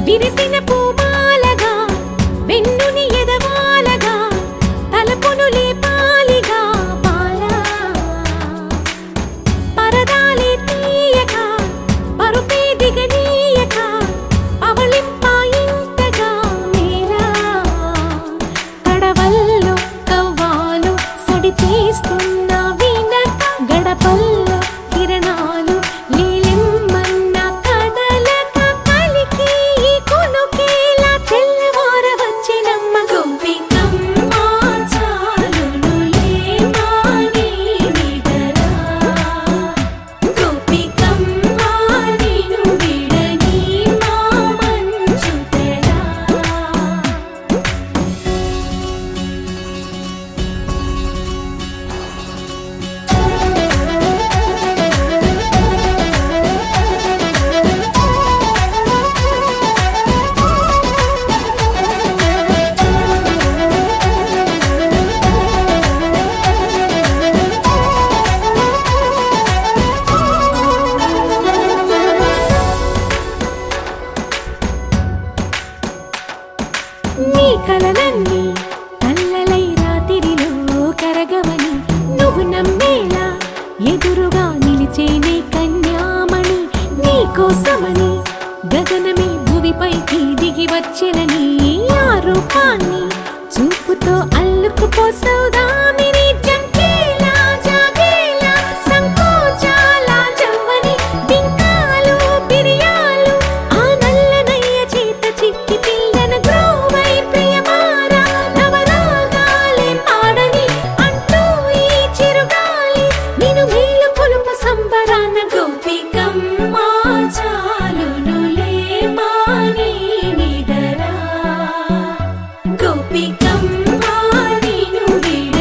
విరిసిన పూమాలగా వెన్నుని ఎదవాలగా తలపును లేపాలిగా బాలా పరదాలే తీయక పరుపే దిగనీయక పవళింపాయింతగా మేలా కడవల్లో కవ్వాలు సడి చేస్తున్న వినక గడపల్లో కిరణాలు నీ కలలన్నీ కల్లలై రాత్రిలో కరగవని నువ్వు నమ్మేలా ఎదురుగా నిలిచేనే కన్యామణి నీ కోసమని గగనమే భువిపైకి దిగి వచ్చెనని ఆ రూపాన్ని చూపుతో అల్లుకుపోసౌదామిని జంకేలా జాగేలా సంకోచాల జవ్వని బింకాలు బిరియాలు ఆ నల్లనయ్య చేత చిక్కి పిల్లన గ్రోవై ప్రియమారా నవరాగాలే పాడని అంటూ ఈ చిరుగాలి నిన్ను మేలు పొలుపు సంబరాన గోపికమ్మ చాలునులే మాని నిదరా గోపికమ్మ నిన్ను విడ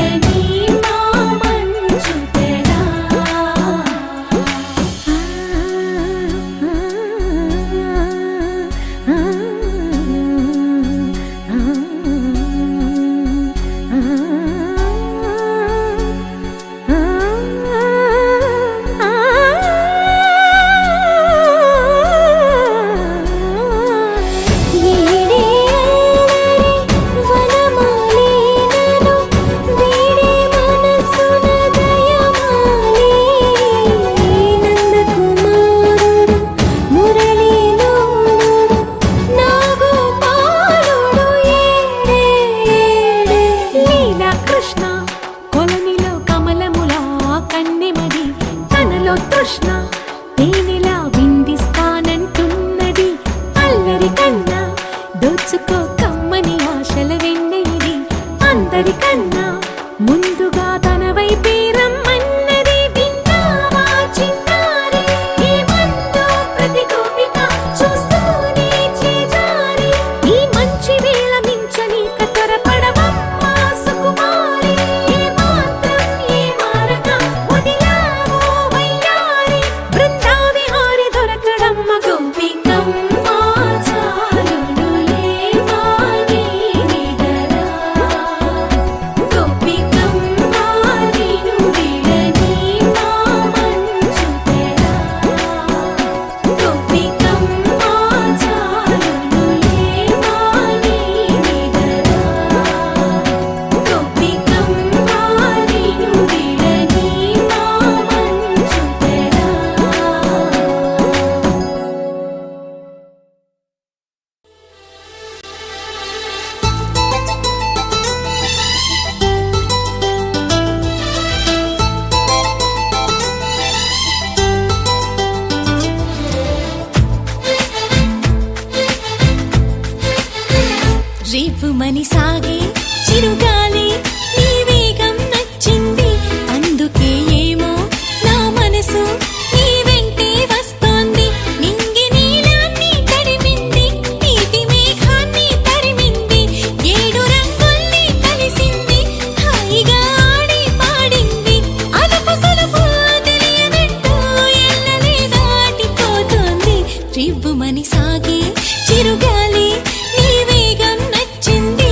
కృష్ణ కొలనిలో కమలములా కన్నెమది తనలో తృష్ణ తేనెలా విందిస్తానంటున్నది అల్లరి కన్నా దోచుకో కమ్మని ఆశల వెన్నెయిది అందరికన్నా ముందుగా తన వైపే రమ్మన్నది విన్నావా చిన్నారి ఏమందో ప్రతి గోపిక చూస్తూనే చేజారి ఈ మంచి వేళ మించని కతరపడవమ్మా సుకుమారి ఏ మాత్రం ఏ మారక వదిలావో వయ్యారి బృందావిహారి దొరకడమ్మ గోపికమ్మ చాలునులే మాని నిదరా గోపికమ్మ నిను విడని మా మంచు తెరా గోపికమ్మ చాలునులే మాని నిదరా గోపికమ్మ నిను విడని మా మంచు తెరా రేపుమని సాగే చిరుగాలి నీ వేగం నచ్చింది అందుకే ఏమో నా మనసు నీ వెంటే వస్తోంది నింగి నీలాన్ని తడిమింది నీటి మేఘాన్ని తరిమింది ఏడు రంగుల్ని కలిసింది హాయిగా ఆడి పాడింది అలుపు సలుపు తెలియనట్టు ఎల్లలే దాటిపోతోంది రేపుమని సాగే చిరుగాలి నీ వేగం నచ్చింది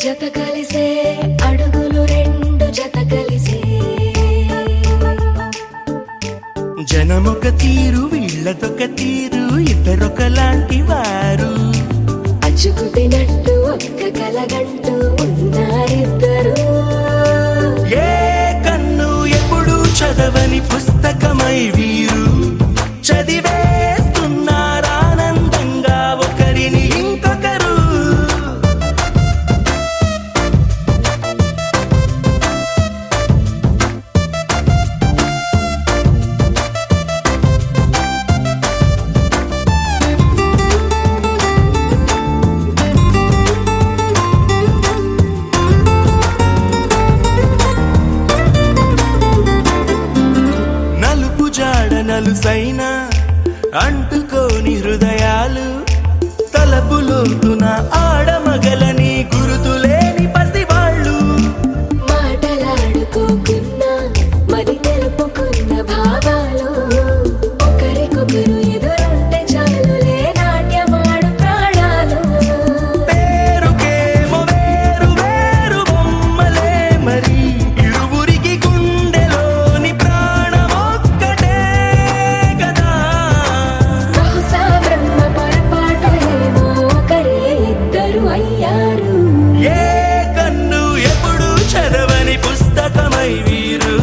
జత కలిసే అడుగులు రెండు జత కలిసే జనమొక తీరు వీళ్ళదొక తీరు ఇద్దరొకలాంటి వారు అచ్చుకుతినట్టు ఒక్క కలగంటూ ఉన్నారిద్దరు ఏ కన్ను ఎప్పుడు చదవని పుస్తకమై వీరు చదివేస్తున్నారానందంగా ఒకరిని ఇంకొకరు నలుసైన అంటుకోని హృదయాలు తలపులోతున ఆడమగలని గురుతులేని పసివాళ్ళు మాటలాడుకోకున్న మరి తెలుపుకున్న భావాలు ఒకరికొకరు ఎదురుంటే చాలులే నాట్యమాడు ప్రాణాలు పేరుకేమో వేరు వేరు బొమ్మలే మరి ఇరువురికి గుండెలోని ప్రాణమొక్కటే కదా బహుశా బ్రహ్మ పొరపాటు ఏమో ఒకరే ఇద్దరు అయ్యారు ఏ కన్ను ఎప్పుడు చదవని పుస్తకమై వీరు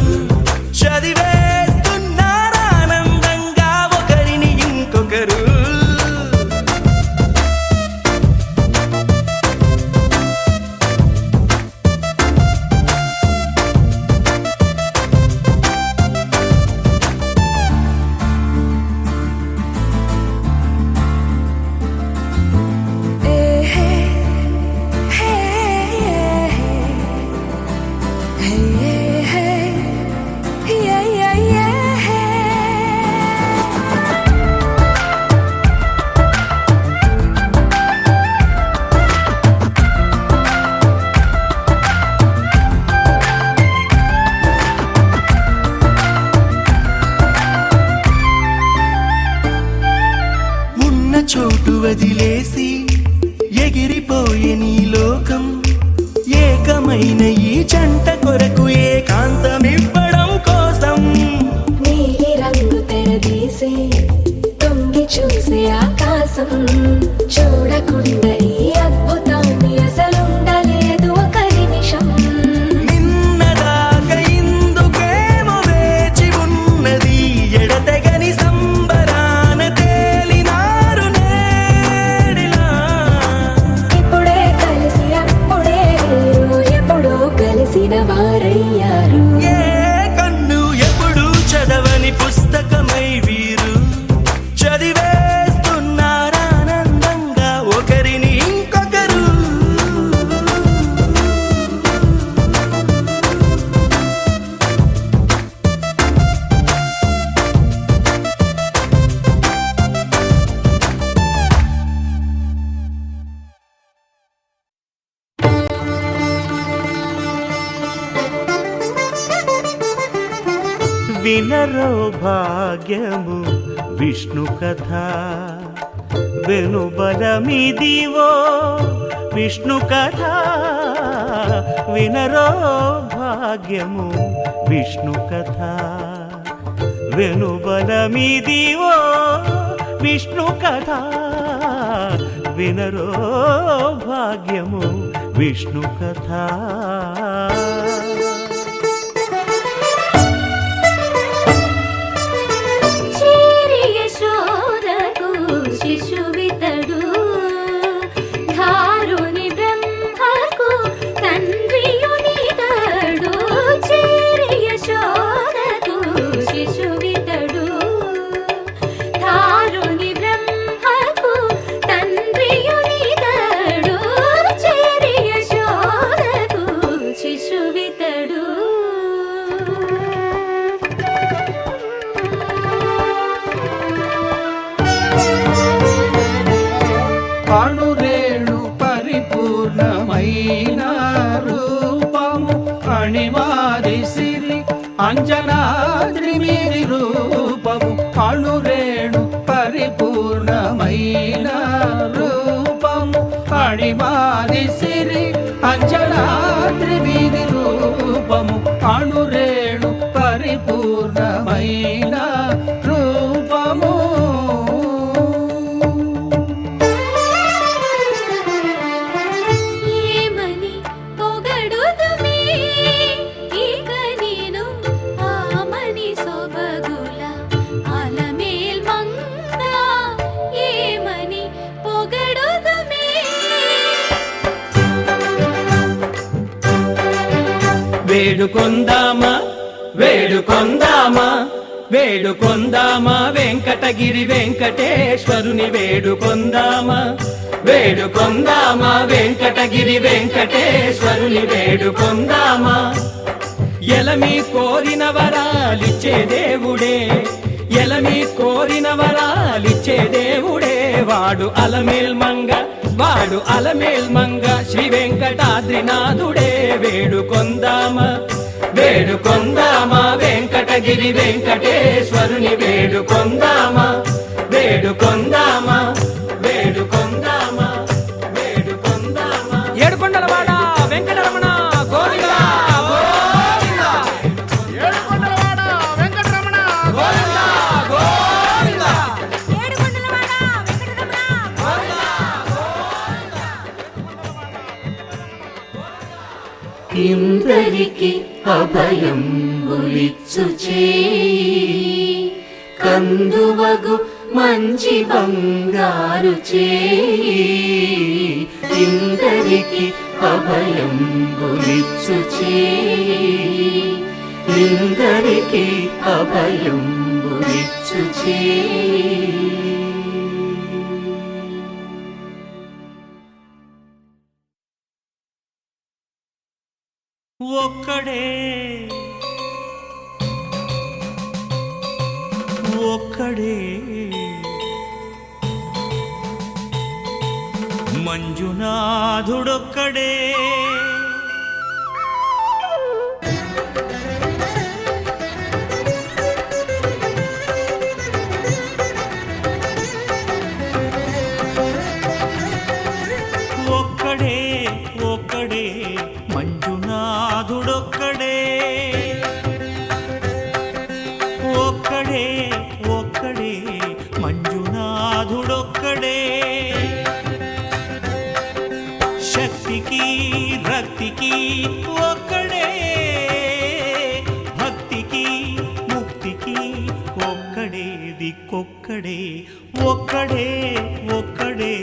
చదివేస్తున్నారానందంగా ఒకరిని ఇంకొకరు ఉన్న చోటు వదిలేసి ఎగిరిపోయే నీ లోకం ఏకమైన ఈ జంట కొరకు ఏకాంతమివ్వడం కోసం నీలి రంగు తెరదీసే తొంగి చూసే ఆకాశం చూడకుండా ఈ అద్భుతాన్ని అసలుండలేదు ఒక నిమిషం నిన్నదాకా ఇందుకేమో వేచి ఉన్నది ఎడతెగని సంబరాన తేలినారు నేడిలా ఇప్పుడే కలిసి అప్పుడే వీరు ఎప్పుడో కలిసిన వారయ్యారు ఏ కన్ను ఎప్పుడు చదవని పుస్తకమై వీరు చదివేస్తున్నారానందంగా ఒకరిని ఇంకొకరు వినరో భాగ్యము విష్ణు కథ వెనుబలమిదివో విష్ణు కథ వినరో భాగ్యము విష్ణు కథ వెనుబలమిదివో విష్ణు కథ వినరో భాగ్యము విష్ణు కథ శిశువితడు ధారుని బ్రహ్మకు తండ్రియునితడు చేరి యశోదకు శిశువితడు ధారుని బ్రహ్మకు తండ్రియునితడు చేరి యశోదకు శిశువితడు అణురేణు పరిపూర్ణమైన రూపము అణిమాది సిరి అంజనాద్రి మీది రూపము అణురేణు పరిపూర్ణమైన రూపము అణిమాది సిరి అంజనాద్రి వీధి రూపము అణురేణు పరిపూర్ణమైన రూపము. ఏమని పొగడుదుమే ఇక నేను ఆమని సొబగుల అలమేల్ మంగ. ఏమని పొగడుదుమే. వేడుకొందామా వేడుకొందామా వేడుకొందామా వెంకటగిరి వెంకటేశ్వరుని వేడుకొందామా వేడుకొందామా వెంకటగిరి వెంకటేశ్వరుని వేడుకొందామా. ఎలమి కోరిన వరాలిచ్చే దేవుడే, ఎలమి కోరిన వరాలిచ్చే దేవుడే, వాడు అలమేల్ మంగ, వాడు అలమేల్ మంగ, శ్రీ వెంకటాద్రినాథుడే. వేడుకొందామా వేడుకొందామా వెంకటగిరి వెంకటేశ్వరుని వేడుకొందామా వేడుకొందామా వేడుకొందామా వేడుకొందామా. ఏడుకొండలవాడ వెంకటరమణ గోవిందా గోవిందా. ఏడుకొండలవాడ వెంకటరమణ గోవిందా గోవిందా. ఏడుకొండలవాడ వెంకటరమణ గోవిందా ఇందరికి అభయంబులిచ్చు చేయి కందువగు మంచి బంగారు చేయి. ఇందరికి అభయంబులిచ్చు చేయి, ఇందరికి అభయంబులిచ్చు చేయి. ఒక్కడే ఒక్కడే మంజునాథుడొక్కడే. ఒక్కడే ఒక్కడే మంజునాథుడొక్కడే. ఒక్కడే ఒక్కడే మంజునాథుడొక్కడే. శక్తికి రక్తికి ఒక్కడే, భక్తికి ముక్తికి ఒక్కడే, దిక్కొక్కడే. ఒక్కడే ఒక్కడే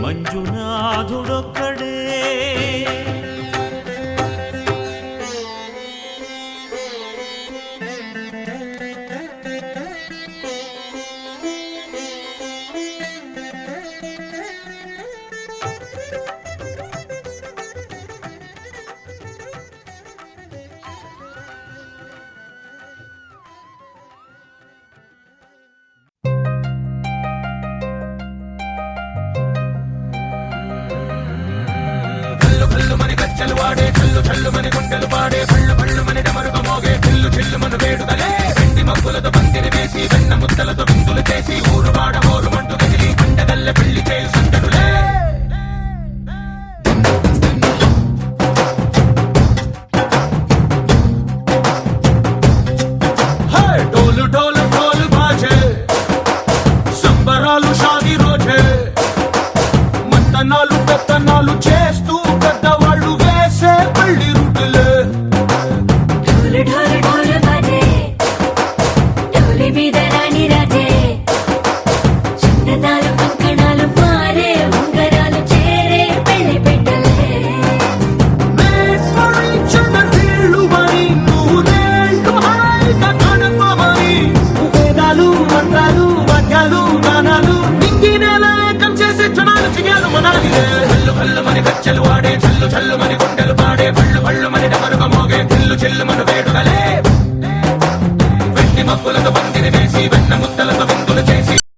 మంజునాథుడొక్కడే. డోలు డోలు డోలు బాజే సంబరాలు షాదీ రోజే, మంతనాలు పెత్తనాలు చేస్తూ పెద్దవాళ్ళు వేసే పెళ్లి రుటులే. ఢోలు ఢోలు ఢోలు బాజే ఢోలి మీద రాణి రాజే, చిన్నదాలు కంకణాలు మారే ఉంగరాలు చేరే పెళ్లి పెట్టలే. వేదాలు మంత్రాలు వాద్యాలు గానాలు నింగినేల ఏకం చేసే క్షణాలు చిగాలు మనాలిలే. చల్లు చల్లు మని గచ్చెలు వాడే, చల్లు చల్లు మని గుండెలు పాడే, పళ్ళు